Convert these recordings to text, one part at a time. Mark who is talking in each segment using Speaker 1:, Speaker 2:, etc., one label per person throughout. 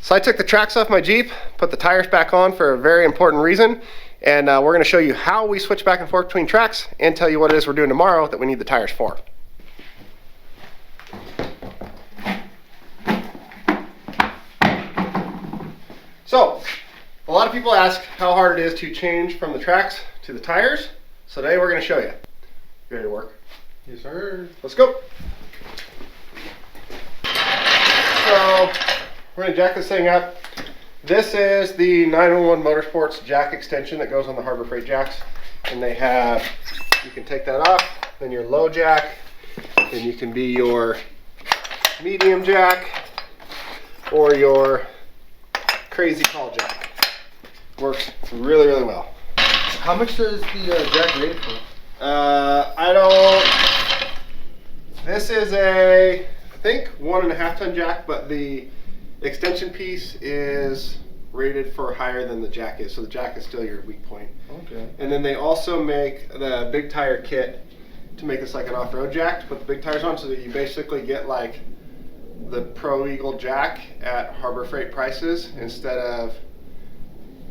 Speaker 1: So I took the tracks off my Jeep, put the tires back on for a very important reason, and we're going to show you how we switch back and forth between tracks and tell you what it is we're doing tomorrow that we need the tires for. So, a lot of people ask how hard it is to change from the tracks to the tires. So today we're going to show you. You ready to work?
Speaker 2: Yes, sir.
Speaker 1: Let's go. So, we're going to jack this thing up. This is the 911 Motorsports jack extension that goes on the Harbor Freight jacks. And they have, you can take that off, then your low jack, and you can be your medium jack, or your crazy tall jack. Works really, really well.
Speaker 2: How much does the jack rate for?
Speaker 1: This is a, I think 1.5 ton jack, but the extension piece is rated for higher than the jack is, so the jack is still your weak point.
Speaker 2: Okay.
Speaker 1: And then they also make the big tire kit to make this like an off-road jack to put the big tires on, so that you basically get like the Pro Eagle jack at Harbor Freight prices instead of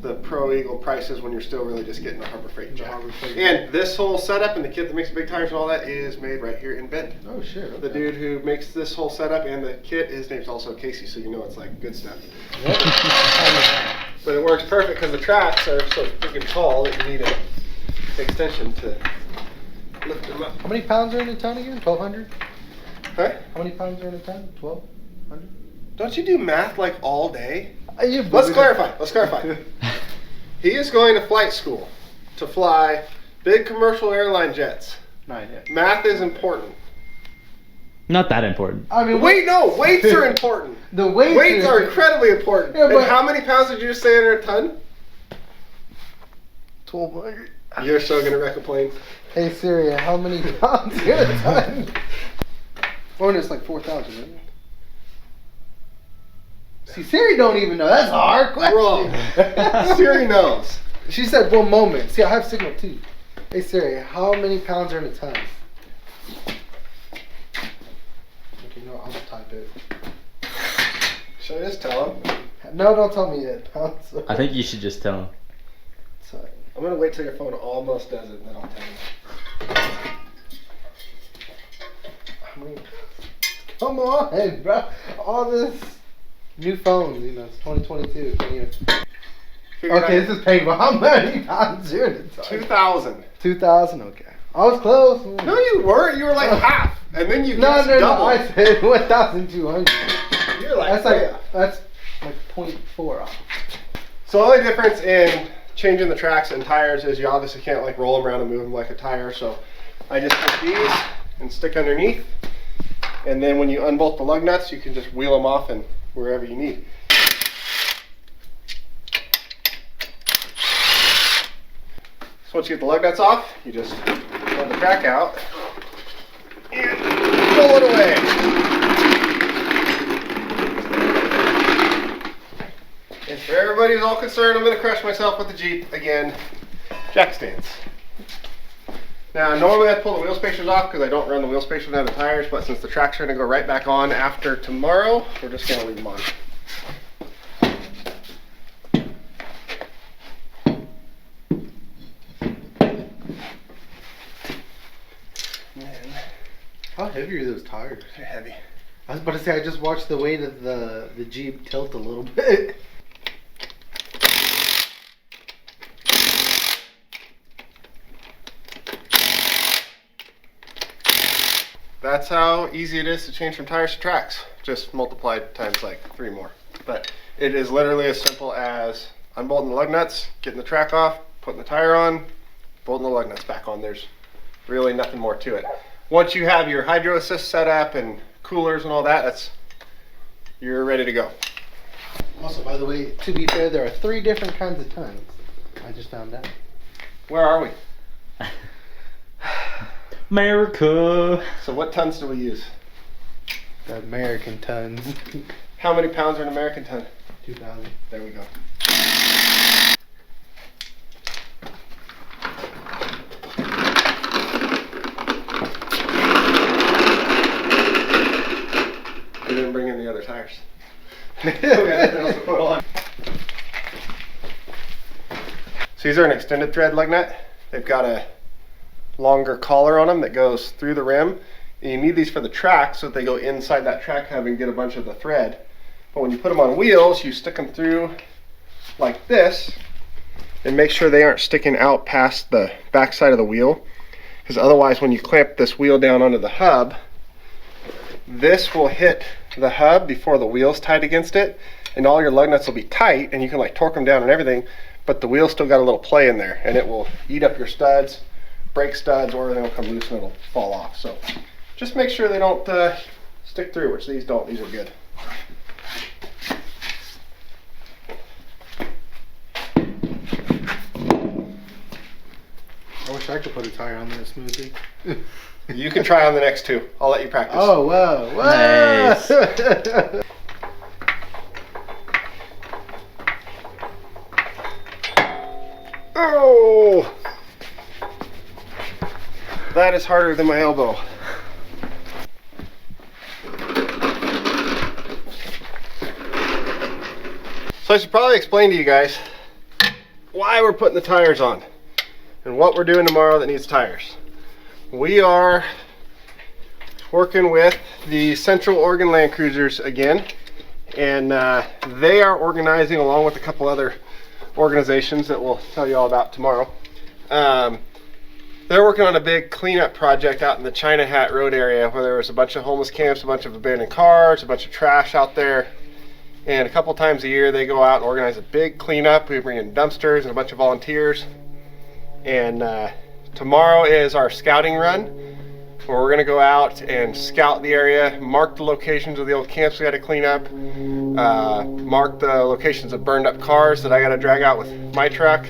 Speaker 1: the Pro Eagle prices when you're still really just getting a Harbor Freight jack. And this whole setup and the kit that makes the big tires and all that is made right here in Bend.
Speaker 2: Oh shit. Okay.
Speaker 1: The dude who makes this whole setup and the kit, his name's also Casey, so you know it's like good stuff.
Speaker 2: Yep.
Speaker 1: But it works perfect because the tracks are so freaking tall that you need an extension to lift them up.
Speaker 2: How many pounds are in a ton again? 1,200?
Speaker 1: Huh?
Speaker 2: How many pounds are in a ton? 1,200?
Speaker 1: Don't you do math like all day?
Speaker 2: Let's
Speaker 1: Let's clarify. He is going to flight school to fly big commercial airline jets.
Speaker 2: Not yet.
Speaker 1: Math is important.
Speaker 3: Not that important.
Speaker 2: I mean,
Speaker 1: Weights are important.
Speaker 2: The weights
Speaker 1: are incredibly important.
Speaker 2: Yeah,
Speaker 1: and how many pounds did you just say under a ton?
Speaker 2: 1,200.
Speaker 1: You're so gonna wreck a plane.
Speaker 2: Hey Siri, how many pounds are in a ton? Oh, and it's like 4,000, isn't it? See, Siri don't even know. That's a hard question.
Speaker 1: Wrong. Siri knows.
Speaker 2: She said 1 moment. See, I have signal too. Hey Siri, how many pounds are in a ton? Okay, no, I'll just type it.
Speaker 1: Should I just tell him?
Speaker 2: No, don't tell me yet. Pounds.
Speaker 3: I think you should just tell him.
Speaker 2: Sorry.
Speaker 1: I'm gonna wait till your phone almost does it, and then I'll tell you.
Speaker 2: How many? Come on, bro. All this new phones, you know, it's 2022. Okay, this is painful. How many pounds are in a ton?
Speaker 1: 2,000.
Speaker 2: 2,000. Okay, I was close.
Speaker 1: No, you weren't. You were like half, and then you
Speaker 2: No,
Speaker 1: doubled.
Speaker 2: I said 1,200.
Speaker 1: You're like
Speaker 2: that's like 0.4 off.
Speaker 1: So the only difference in changing the tracks and tires is you obviously can't like roll them around and move them like a tire. So I just take these and stick underneath, and then when you unbolt the lug nuts, you can just wheel them off and wherever you need. So once you get the lug nuts off, you just pull the track out and roll it away. And for everybody who's all concerned, I'm going to crush myself with the Jeep again. Jack stands. Now, normally I pull the wheel spacers off because I don't run the wheel spacers down the tires, but since the tracks are going to go right back on after tomorrow, we're just going to leave them on.
Speaker 2: How heavy are those tires?
Speaker 1: They're heavy.
Speaker 2: I was about to say, I just watched the weight of the Jeep tilt a little bit.
Speaker 1: That's how easy it is to change from tires to tracks. Just multiplied times like 3 more. But it is literally as simple as unbolting the lug nuts, getting the track off, putting the tire on, bolting the lug nuts back on. There's really nothing more to it. Once you have your hydro assist set up and coolers and all that, you're ready to go.
Speaker 2: Also, by the way, to be fair, there are 3 different kinds of tons. I just found out.
Speaker 1: Where are we?
Speaker 3: America.
Speaker 1: So what tons do we use?
Speaker 2: The American tons.
Speaker 1: How many pounds are an American ton?
Speaker 2: 2,000.
Speaker 1: There we go. We didn't bring in the other tires. So these are an extended thread lug nut. They've got a longer collar on them that goes through the rim. And you need these for the track so that they go inside that track hub and get a bunch of the thread. But when you put them on wheels, you stick them through like this and make sure they aren't sticking out past the back side of the wheel. Because otherwise, when you clamp this wheel down onto the hub, this will hit the hub before the wheel's tied against it, and all your lug nuts will be tight and you can like torque them down and everything, but the wheel's still got a little play in there and it will eat up your studs, break studs, or everything will come loose and it'll fall off. So just make sure they don't stick through, which these don't. These are good.
Speaker 2: I wish I could put a tire on there smoothly.
Speaker 1: You can try on the next two. I'll let you practice.
Speaker 2: Oh, wow.
Speaker 3: Nice.
Speaker 1: Oh! That is harder than my elbow. So I should probably explain to you guys why we're putting the tires on and what we're doing tomorrow that needs tires. We are working with the Central Oregon Land Cruisers again, and they are organizing along with a couple other organizations that we'll tell you all about tomorrow. They're working on a big cleanup project out in the China Hat Road area where there was a bunch of homeless camps, a bunch of abandoned cars, a bunch of trash out there. And a couple times a year they go out and organize a big cleanup. We bring in dumpsters and a bunch of volunteers. And tomorrow is our scouting run, where we're going to go out and scout the area, mark the locations of the old camps we got to clean up, mark the locations of burned up cars that I got to drag out with my truck,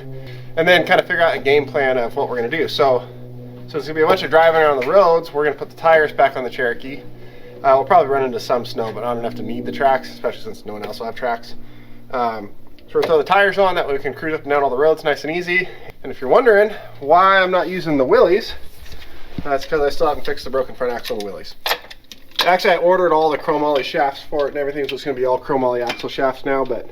Speaker 1: and then kind of figure out a game plan of what we're going to do. So it's going to be a bunch of driving around the roads. We're going to put the tires back on the Cherokee. We'll probably run into some snow, but not enough to need the tracks, especially since no one else will have tracks. So we'll throw the tires on, that way we can cruise up and down all the roads nice and easy. And if you're wondering why I'm not using the wheelies, that's because I still haven't fixed the broken front axle on the wheelies. Actually, I ordered all the chromoly shafts for it and everything, so it's going to be all chromoly axle shafts now, but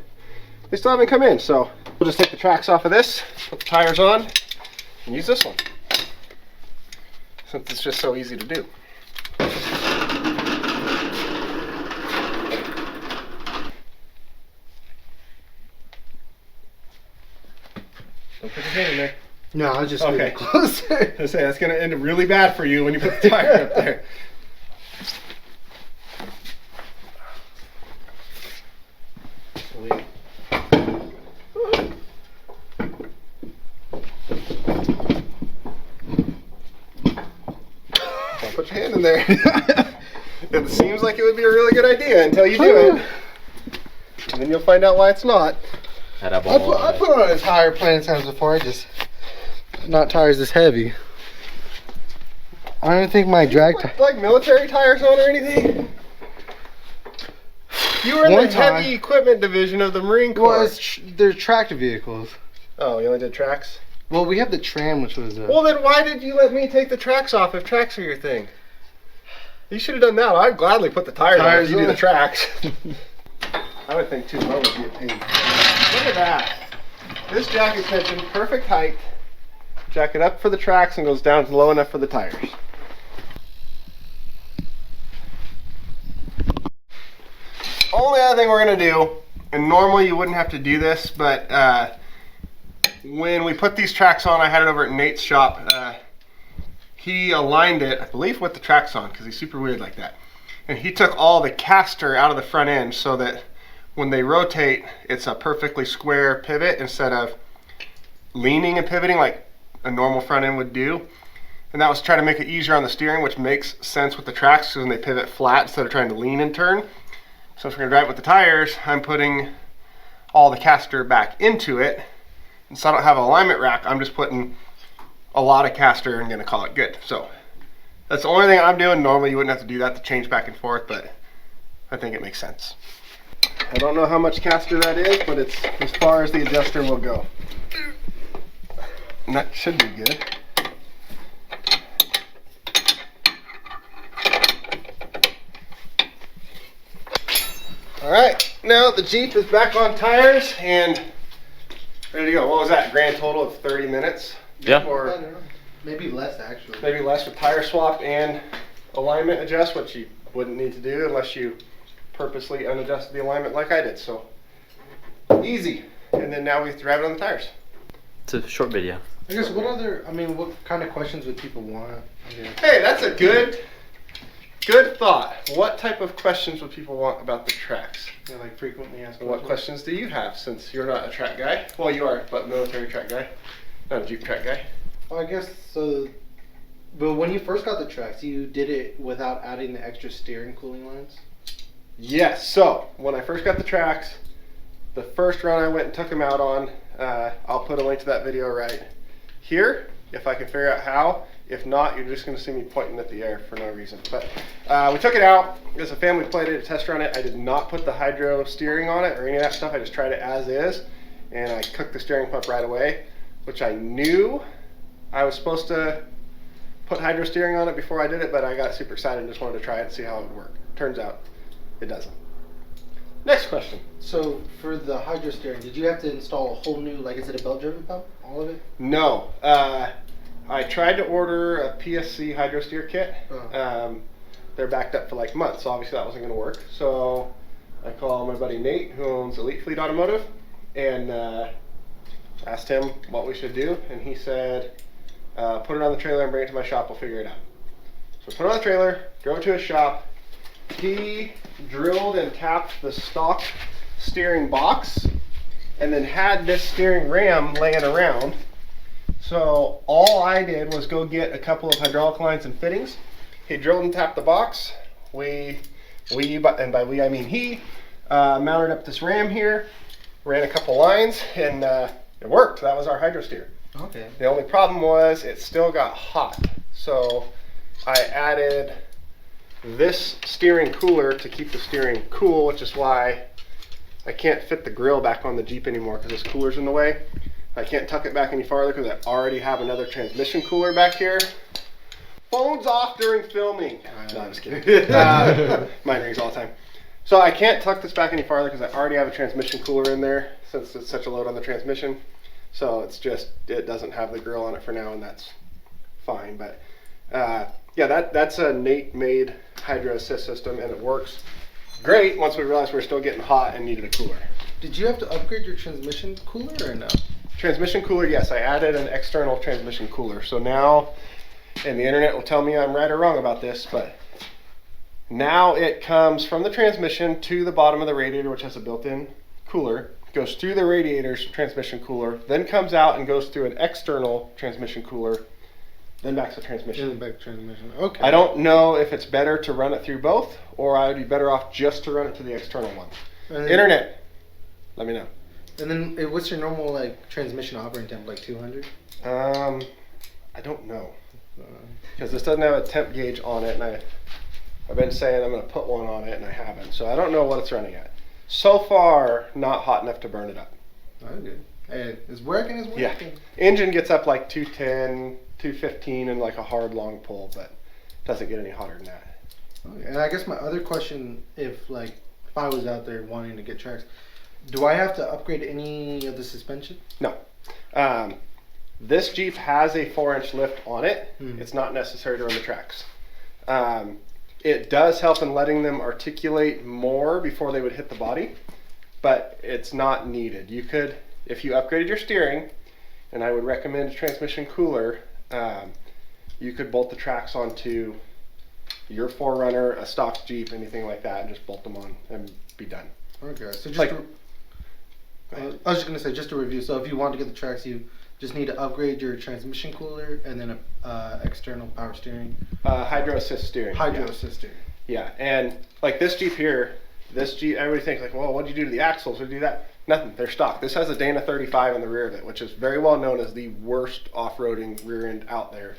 Speaker 1: they still haven't come in. So we'll just take the tracks off of this, put the tires on, and use this one, since it's just so easy to do. Don't put your hand in there.
Speaker 2: No, I was just
Speaker 1: Okay.
Speaker 2: moving closer.
Speaker 1: I say that's going to end up really bad for you when you put the tire up there. Sweet. Don't put your hand in there. It seems like it would be a really good idea until you do it. And then you'll find out why it's not.
Speaker 2: I put on a tire plenty of times before. Not tires this heavy. I don't think my drag tire.
Speaker 1: Like military tires on or anything? You were in
Speaker 2: One
Speaker 1: the
Speaker 2: time.
Speaker 1: heavy equipment division of the Marine Corps.
Speaker 2: Well, they're tractor vehicles.
Speaker 1: Oh, you only did tracks?
Speaker 2: Well, we have the tram, which was.
Speaker 1: Well, then why did you let me take the tracks off if tracks are your thing? You should have done that. I'd gladly put the tires on if you do the tracks. I would think 2 would be a pain. Look at that. This jack extension, perfect height. Jack it up for the tracks and goes down low enough for the tires. Only other thing we're going to do, and normally you wouldn't have to do this, but when we put these tracks on, I had it over at Nate's shop. He aligned it, I believe, with the tracks on, because he's super weird like that. And he took all the caster out of the front end so that when they rotate, it's a perfectly square pivot instead of leaning and pivoting like a normal front end would do. And that was trying to make it easier on the steering, which makes sense with the tracks, because when they pivot flat instead of trying to lean and turn. So if we're going to drive with the tires, I'm putting all the caster back into it. And so I don't have an alignment rack, I'm just putting a lot of caster and going to call it good. So that's the only thing I'm doing. Normally you wouldn't have to do that to change back and forth, but I think it makes sense. I don't know how much caster that is, but it's as far as the adjuster will go. And that should be good. All Alright, now the Jeep is back on tires and ready to go. What was that? Grand total of 30 minutes?
Speaker 3: Yeah.
Speaker 1: Or
Speaker 2: Maybe less, actually.
Speaker 1: maybe less with tire swap and alignment adjust, which you wouldn't need to do unless you purposely unadjusted the alignment like I did. So easy. And then now we have to drive it on the tires.
Speaker 3: It's a short video.
Speaker 2: I guess what kind of questions would people want? I guess.
Speaker 1: Hey, that's a good thought. What type of questions would people want about the tracks?
Speaker 2: Yeah, like frequently asked
Speaker 1: And what questions do you have, since you're not a track guy? Well, you are, but military track guy, not a Jeep track guy.
Speaker 2: Well, I guess so. But when you first got the tracks, you did it without adding the extra steering cooling lines?
Speaker 1: Yes, so when I first got the tracks, the first run I went and took them out on, I'll put a link to that video right here, if I can figure out how. If not, you're just going to see me pointing at the air for no reason. But we took it out. As a family play, did a test run it. I did not put the hydro steering on it or any of that stuff. I just tried it as is, and I cooked the steering pump right away, which I knew I was supposed to put hydro steering on it before I did it, but I got super excited and just wanted to try it and see how it would work. Turns out it doesn't. Next question.
Speaker 2: So for the hydro steering, did you have to install a whole new, like, is it a belt-driven pump? All of it?
Speaker 1: No. I tried to order a PSC hydro steer kit. They're backed up for like months, so obviously that wasn't going to work. So I called my buddy Nate, who owns Elite Fleet Automotive, and asked him what we should do, and he said, put it on the trailer and bring it to my shop, we'll figure it out. So put it on the trailer, drove to his shop. He drilled and tapped the stock steering box and then had this steering ram laying around. So all I did was go get a couple of hydraulic lines and fittings. He drilled and tapped the box. And by we I mean he, mounted up this ram here, ran a couple lines, and it worked. That was our hydro steer.
Speaker 2: Okay.
Speaker 1: The only problem was it still got hot. So I added this steering cooler to keep the steering cool, which is why I can't fit the grill back on the Jeep anymore because this cooler's in the way. I can't tuck it back any farther because I already have another transmission cooler back here. Phones off during filming. No, I'm just kidding. Mine rings all the time. So I can't tuck this back any farther because I already have a transmission cooler in there since it's such a load on the transmission. So it's just, it doesn't have the grill on it for now, and that's fine. But yeah, that's a Nate made hydro assist system, and it works great once we realized we were still getting hot and needed a cooler.
Speaker 2: Did you have to upgrade your transmission cooler or no?
Speaker 1: Transmission cooler, yes, I added an external transmission cooler. So now, and the internet will tell me I'm right or wrong about this, but now it comes from the transmission to the bottom of the radiator, which has a built-in cooler, goes through the radiator's transmission cooler, then comes out and goes through an external transmission cooler, then back to the transmission.
Speaker 2: Then back to transmission. Okay.
Speaker 1: I don't know if it's better to run it through both, or I would be better off just to run it to the external one. Internet, let me know.
Speaker 2: And then what's your normal like transmission operating temp, like 200?
Speaker 1: I don't know, because this doesn't have a temp gauge on it, and I've been saying I'm going to put one on it, and I haven't. So I don't know what it's running at. So far, not hot enough to burn it up.
Speaker 2: Oh, good. Hey, it's working.
Speaker 1: Yeah. Engine gets up like 210, 215 in like a hard long pull, but doesn't get any hotter than that.
Speaker 2: Okay. And I guess my other question, if I was out there wanting to get tracks, do I have to upgrade any of the suspension?
Speaker 1: No. This Jeep has a 4-inch lift on it. It's not necessary to run the tracks. It does help in letting them articulate more before they would hit the body, but it's not needed. You could, if you upgraded your steering, and I would recommend a transmission cooler, you could bolt the tracks onto your 4Runner, a stock Jeep, anything like that, and just bolt them on and be done.
Speaker 2: Okay, so just
Speaker 1: Like-
Speaker 2: I was just gonna say, just to review. So if you want to get the tracks, you just need to upgrade your transmission cooler and then a external power steering.
Speaker 1: Hydro assist steering.
Speaker 2: Hydro
Speaker 1: yeah.
Speaker 2: assist steering.
Speaker 1: Yeah, and like this Jeep here, everybody thinks like, well, what did you do to the axles? What did you do that? Nothing, they're stock. This has a Dana 35 in the rear of it, which is very well known as the worst off-roading rear end out there.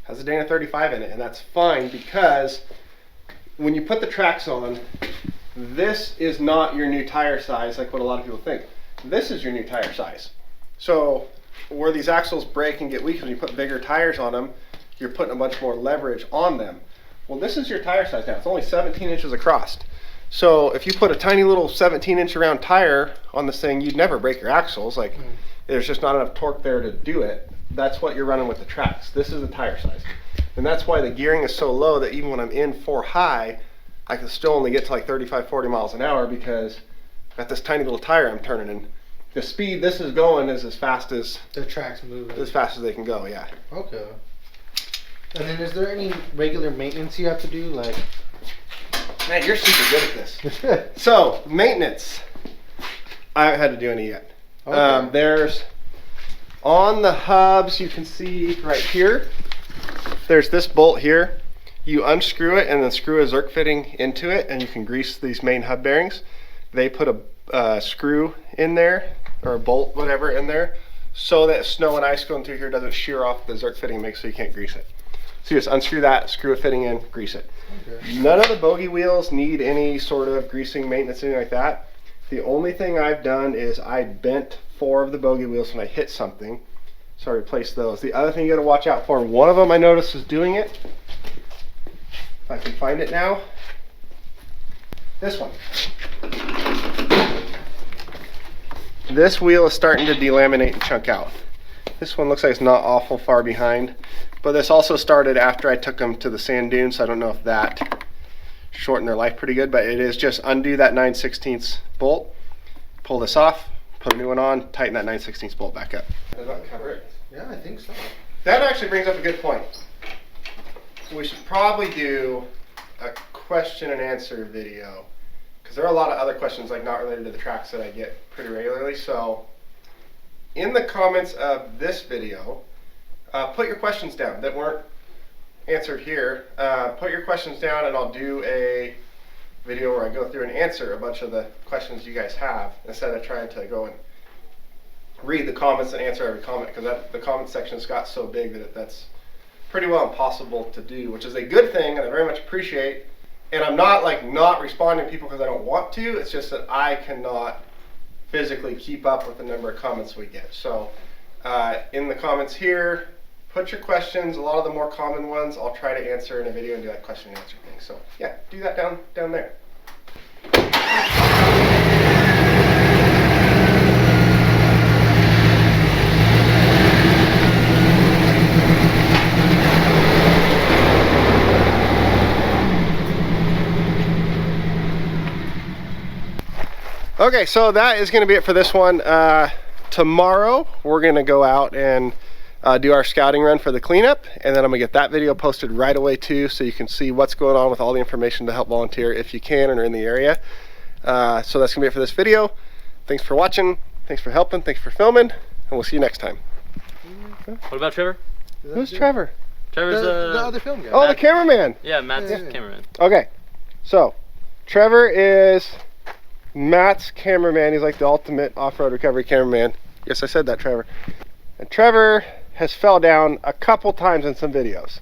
Speaker 1: Has a Dana 35 in it, and that's fine because when you put the tracks on, this is not your new tire size like what a lot of people think. This is your new tire size. So where these axles break and get weak when you put bigger tires on them, you're putting a bunch more leverage on them. Well, this is your tire size now. It's only 17 inches across. So if you put a tiny little 17-inch around tire on this thing, you'd never break your axles. Like, there's just not enough torque there to do it. That's what you're running with the tracks. This is the tire size. And that's why the gearing is so low that even when I'm in 4 high, I can still only get to like 35, 40 miles an hour because I've got this tiny little tire I'm turning in. The speed this is going is as fast as
Speaker 2: the track's moving.
Speaker 1: As fast as they can go, yeah.
Speaker 2: Okay. And then is there any regular maintenance you have to do? Like,
Speaker 1: man, you're super good at this. So, maintenance. I haven't had to do any yet.
Speaker 2: Okay.
Speaker 1: There's, on the hubs, you can see right here, there's this bolt here. You unscrew it and then screw a Zerk fitting into it, and you can grease these main hub bearings. They put a screw in there, or a bolt, whatever, in there, so that snow and ice going through here doesn't shear off the Zerk fitting and make so you can't grease it. So you just unscrew that, screw a fitting in, grease it. Okay. None of the bogey wheels need any sort of greasing, maintenance, anything like that. The only thing I've done is I bent 4 of the bogey wheels when I hit something, so I replaced those. The other thing you gotta watch out for, and one of them I noticed is doing it, if I can find it now, this one. This wheel is starting to delaminate and chunk out. This one looks like it's not awful far behind, but this also started after I took them to the sand dunes, so I don't know if that shortened their life pretty good, but it is just undo that 9/16 bolt, pull this off, put a new one on, tighten that 9/16 bolt back up. Does that cover it?
Speaker 2: Yeah, I think so.
Speaker 1: That actually brings up a good point. We should probably do a question and answer video, because there are a lot of other questions like not related to the tracks that I get pretty regularly. So in the comments of this video, put your questions down that weren't answered here. Put your questions down and I'll do a video where I go through and answer a bunch of the questions you guys have instead of trying to go and read the comments and answer every comment, because the comment section's got so big that that's pretty well impossible to do, which is a good thing and I very much appreciate. And I'm not like not responding to people because I don't want to, it's just that I cannot physically keep up with the number of comments we get. So in the comments here, put your questions. A lot of the more common ones I'll try to answer in a video and do that question and answer thing. So yeah, do that down there. Okay, so that is going to be it for this one. Tomorrow we're going to go out and do our scouting run for the cleanup, and then I'm going to get that video posted right away too, so you can see what's going on with all the information to help volunteer if you can and are in the area. So that's going to be it for this video. Thanks for watching, thanks for helping, thanks for filming, and we'll see you next time.
Speaker 3: What about Trevor?
Speaker 1: Who's Trevor?
Speaker 3: Trevor's
Speaker 2: the other film guy.
Speaker 1: Oh, the cameraman.
Speaker 3: Yeah, Matt's
Speaker 2: Yeah.
Speaker 3: cameraman.
Speaker 1: Okay, so Trevor is Matt's cameraman. He's like the ultimate off-road recovery cameraman. Yes, I said that, Trevor. And Trevor has fell down a couple times in some videos,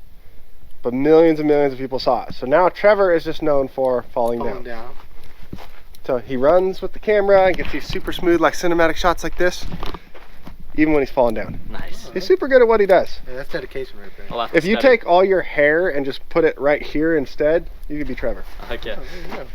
Speaker 1: but millions and millions of people saw it. So now Trevor is just known for falling down. So he runs with the camera and gets these super smooth, like cinematic shots like this, even when he's falling down.
Speaker 3: Nice.
Speaker 1: He's super good at what he does.
Speaker 2: Yeah, that's dedication right there.
Speaker 3: I'll have to
Speaker 1: If you
Speaker 3: study.
Speaker 1: take all your hair and just put it right here instead, you could be Trevor.
Speaker 3: Heck yeah.
Speaker 2: Oh, there you go.